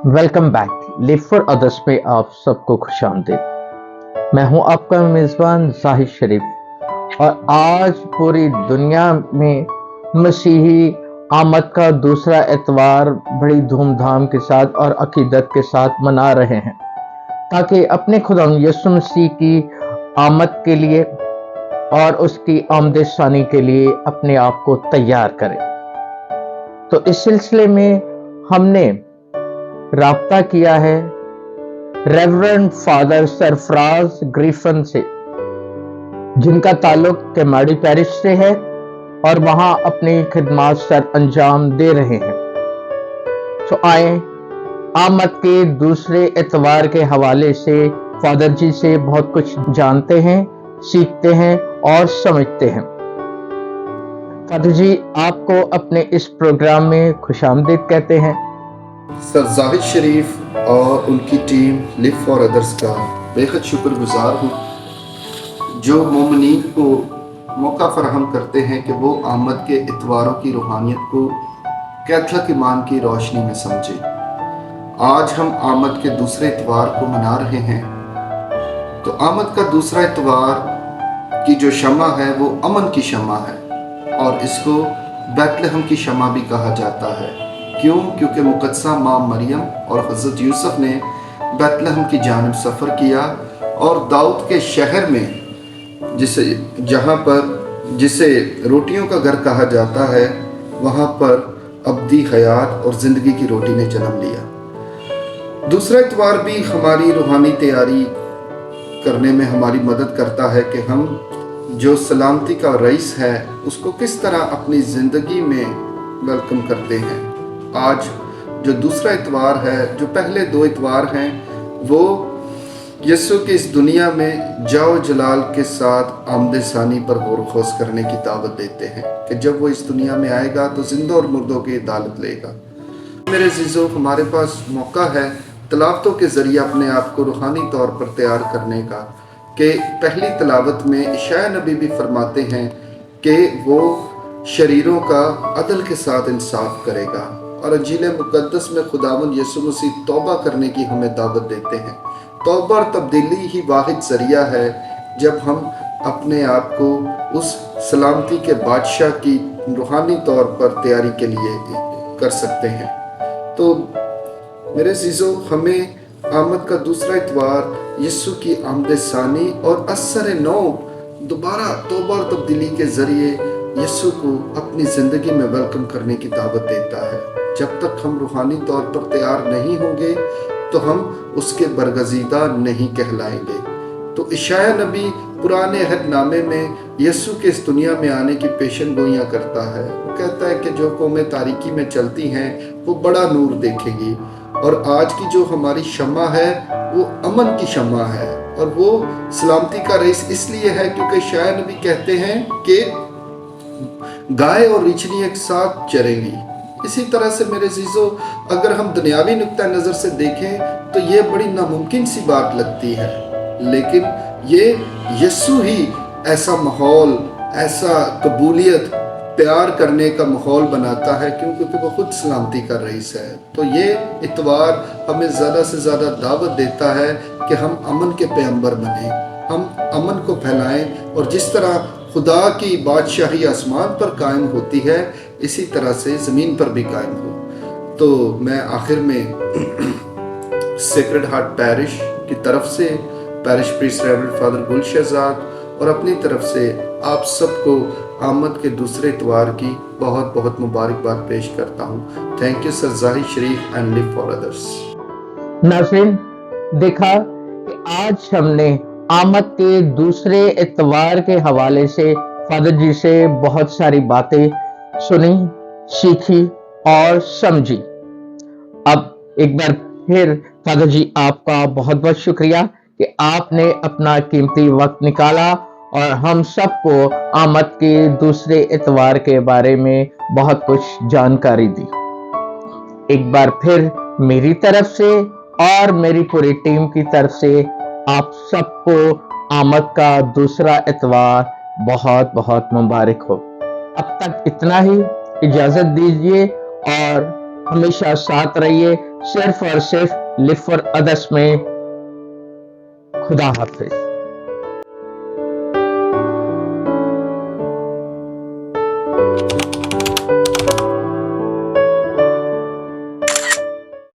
Welcome back live for others पे आप सबको खुश आमदीद। मैं हूं आपका मेज़बान जाहिद शरीफ और आज पूरी दुनिया में मसीही आमद का दूसरा एतवार बड़ी धूमधाम के साथ और अकीदत के साथ मना रहे हैं ताकि अपने खुदा यीशु मसीह की आमद के लिए और उसकी आमद सानी के लिए अपने आप को तैयार करें। तो इस सिलसिले में हमने राब्ता किया है रेवरेंड फादर सरफराज ग्रिफिन से, जिनका ताल्लुक केमाड़ी पैरिश से है और वहां अपनी खिदमत सर अंजाम दे रहे हैं। तो आए आमद के दूसरे एतवार के हवाले से फादर जी से बहुत कुछ जानते हैं, सीखते हैं और समझते हैं। फादर जी, आपको अपने इस प्रोग्राम में खुशामदीद कहते हैं। सर जाहिद शरीफ और उनकी टीम लिव फॉर अदर्स का बेहद शुक्रगुजार हूँ जो मोमिनीन को मौका फराहम करते हैं कि वो आमद के इतवारों की रूहानियत को कैथलिक ईमान की रोशनी में समझें। आज हम आमद के दूसरे इतवार को मना रहे हैं। तो आमद का दूसरा इतवार की जो शमा है वो अमन की शमा है और इसको बैतलहम की शमा भी कहा जाता है। क्यों? क्योंकि मुकद्दसा माँ मरियम और हज़रत यूसुफ ने बैतलहम की जानिब सफ़र किया और दाऊद के शहर में जिसे रोटियों का घर कहा जाता है, वहाँ पर अब्दी हयात और ज़िंदगी की रोटी ने जन्म लिया। दूसरा इतवार भी हमारी रूहानी तैयारी करने में हमारी मदद करता है कि हम जो सलामती का रईस है उसको किस तरह अपनी ज़िंदगी में वेलकम करते हैं। आज जो दूसरा इतवार है, जो पहले दो इतवार हैं, वो यीशु की इस दुनिया में जाओ जलाल के साथ आमद सानी पर गौर खोज करने की दावत देते हैं कि जब वो इस दुनिया में आएगा तो जिंदा और मुर्दों की अदालत लेगा। मेरे अज़ीज़ों, हमारे पास मौका है तलावतों के ज़रिए अपने आप को रूहानी तौर पर तैयार करने का। कि पहली तलावत में इशाया नबी भी फरमाते हैं कि वो शरीरों का अदल के साथ इंसाफ करेगा और अंजील मुकद्दस में खुदावंद यीशु मसीह तौबा करने की हमें दावत देते हैं। तौबा और तब्दीली ही वाहिद ज़रिया है जब हम अपने आप को उस सलामती के बादशाह की रूहानी तौर पर तैयारी के लिए कर सकते हैं। तो मेरे अज़ीज़ों, हमें आमद का दूसरा इतवार यीशु की आमद सानी और असर नौ दोबारा तौबा और तब्दीली के ज़रिए यीशु को अपनी ज़िंदगी में वेलकम करने की दावत देता है। जब तक हम रूहानी तौर पर तैयार नहीं होंगे तो हम उसके बरगजीदा नहीं कहलाएंगे। तो इशाया नबी पुराने अहदनामे में यीशु के इस दुनिया में आने की पेशन गोइयाँ करता है। वो कहता है कि जो कौमें तारीकी में चलती हैं वो बड़ा नूर देखेगी। और आज की जो हमारी शमा है वो अमन की शमा है और वो सलामती का रईस इसलिए है क्योंकि इशाया नबी कहते हैं कि गाय और रीछनी एक साथ चरेंगी। इसी तरह से मेरे अज़ीज़ों, अगर हम दुनियावी नुक्ता नज़र से देखें तो ये बड़ी नामुमकिन सी बात लगती है, लेकिन ये यीशु ही ऐसा माहौल, ऐसा कबूलियत, प्यार करने का माहौल बनाता है क्योंकि वो खुद सलामती का रईस है। तो ये इतवार हमें ज़्यादा से ज़्यादा दावत देता है कि हम अमन के पैगंबर बने, हम अमन को फैलाएं और जिस तरह खुदा की बादशाही आसमान पर कायम होती है इसी तरह से ज़मीन पर भी कायम हो। तो मैं आखिर में सेक्रेड हार्ट पैरिश की तरफ से पैरिश प्रीस्ट रेवरेंड फादर गुल शहजाद और अपनी तरफ से आप सबको आमद के दूसरे इतवार की बहुत बहुत मुबारकबाद पेश करता हूँ। Thank you sir Zahid Sharif and live for others. नाज़रीन, देखा कि आज हमने आमद के दूसरे इतवार के हवाले से फादर जी से बहुत सारी बातें सुनी, सीखी और समझी। अब एक बार फिर फादर जी आपका बहुत बहुत शुक्रिया कि आपने अपना कीमती वक्त निकाला और हम सबको आमद के दूसरे इतवार के बारे में बहुत कुछ जानकारी दी। एक बार फिर मेरी तरफ से और मेरी पूरी टीम की तरफ से आप सबको आमद का दूसरा इतवार बहुत बहुत मुबारक हो। अब तक इतना ही, इजाजत दीजिए और ہمیشہ ساتھ رہیے، صرف اور صرف لو فار ادرس میں۔ خدا حافظ۔